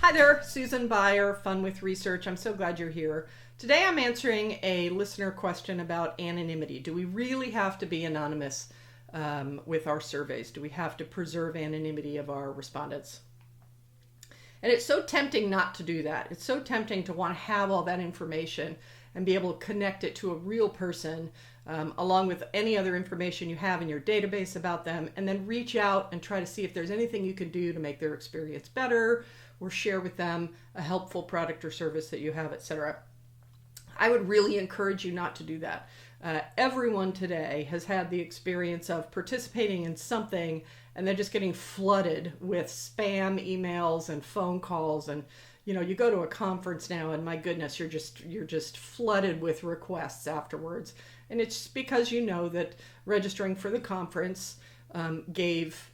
Hi there, Susan Beyer, Fun with Research. I'm so glad you're here. Today I'm answering a listener question about anonymity. Do we really have to be anonymous with our surveys? Do we have to preserve anonymity of our respondents? And it's so tempting not to do that. It's so tempting to want to have all that information and be able to connect it to a real person along with any other information you have in your database about them, and then reach out and try to see if there's anything you can do to make their experience better or share with them a helpful product or service that you have, etc. I would really encourage you not to do that. Everyone today has had the experience of participating in something and then just getting flooded with spam emails and phone calls, and you go to a conference now and my goodness, you're just flooded with requests afterwards. And it's because you know that registering for the conference gave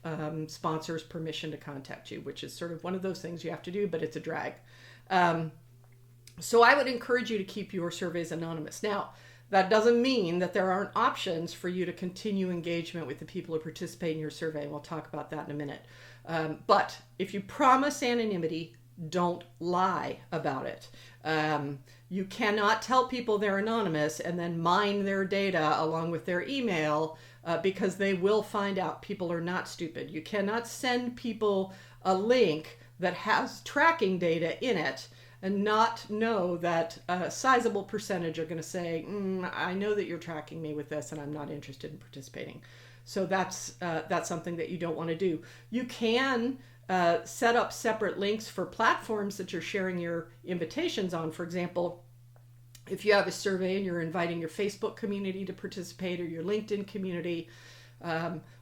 sponsors permission to contact you, which is sort of one of those things you have to do, but it's a drag. So I would encourage you to keep your surveys anonymous. Now, that doesn't mean that there aren't options for you to continue engagement with the people who participate in your survey, and we'll talk about that in a minute. But if you promise anonymity, don't lie about it. You cannot tell people they're anonymous and then mine their data along with their email because they will find out. People are not stupid. You cannot send people a link that has tracking data in it and not know that a sizable percentage are going to say, I know that you're tracking me with this and I'm not interested in participating. So that's something that you don't want to do. You can set up separate links for platforms that you're sharing your invitations on. For example, if you have a survey and you're inviting your Facebook community to participate, or your LinkedIn community,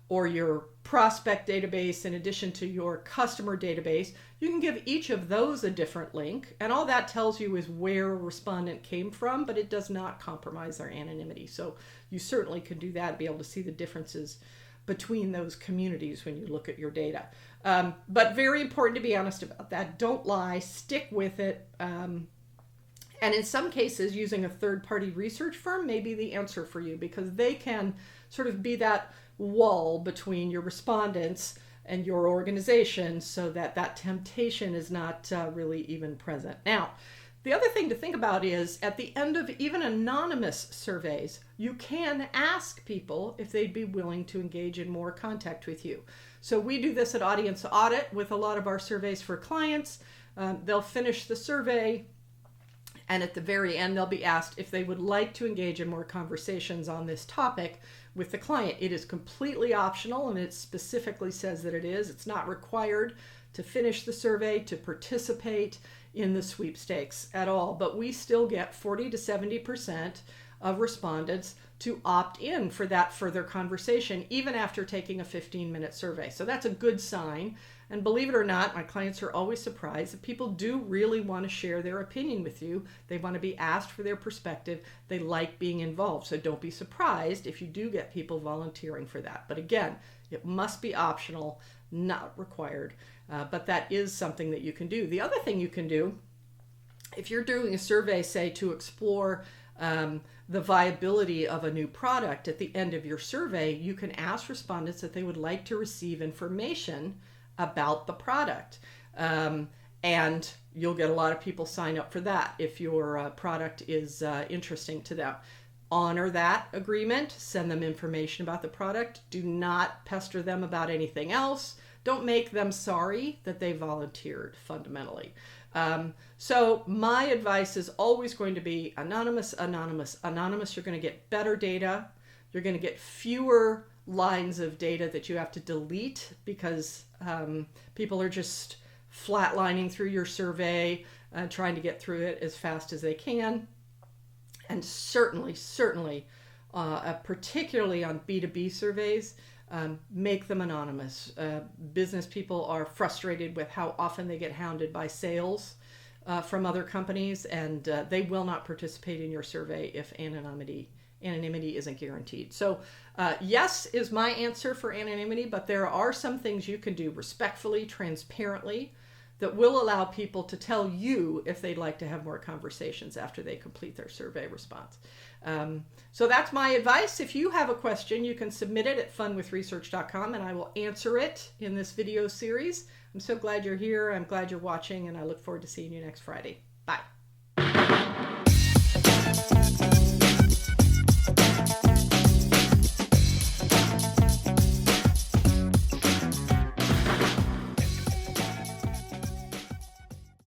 or your prospect database in addition to your customer database, you can give each of those a different link. And all that tells you is where a respondent came from, but it does not compromise their anonymity. So you certainly could do that and be able to see the differences between those communities when you look at your data. But very important to be honest about that. Don't lie, stick with it. And in some cases, using a third-party research firm may be the answer for you, because they can sort of be that wall between your respondents and your organization so that that temptation is not really even present. Now, the other thing to think about is at the end of even anonymous surveys, you can ask people if they'd be willing to engage in more contact with you. So we do this at Audience Audit with a lot of our surveys for clients. They'll finish the survey, and at the very end, they'll be asked if they would like to engage in more conversations on this topic with the client. It is completely optional, and it specifically says that it is. It's not required to finish the survey, to participate in the sweepstakes at all. But we still get 40 to 70% of respondents to opt in for that further conversation, even after taking a 15-minute survey. So that's a good sign. And believe it or not, my clients are always surprised that people do really want to share their opinion with you. They want to be asked for their perspective. They like being involved. So don't be surprised if you do get people volunteering for that. But again, it must be optional, not required. But that is something that you can do. The other thing you can do, if you're doing a survey, say, to explore the viability of a new product, at the end of your survey, you can ask respondents if they would like to receive information about the product. And you'll get a lot of people sign up for that if your product is interesting to them. Honor that agreement, send them information about the product. Do not pester them about anything else. Don't make them sorry that they volunteered, fundamentally. So my advice is always going to be anonymous, anonymous, anonymous. You're going to get better data. You're going to get fewer lines of data that you have to delete because people are just flatlining through your survey, trying to get through it as fast as they can. And certainly, particularly on B2B surveys, make them anonymous. Business people are frustrated with how often they get hounded by sales from other companies, and they will not participate in your survey if anonymity isn't guaranteed. So yes is my answer for anonymity, but there are some things you can do respectfully, transparently, that will allow people to tell you if they'd like to have more conversations after they complete their survey response. So that's my advice. If you have a question, you can submit it at funwithresearch.com and I will answer it in this video series. I'm so glad you're here. I'm glad you're watching, and I look forward to seeing you next Friday. Bye.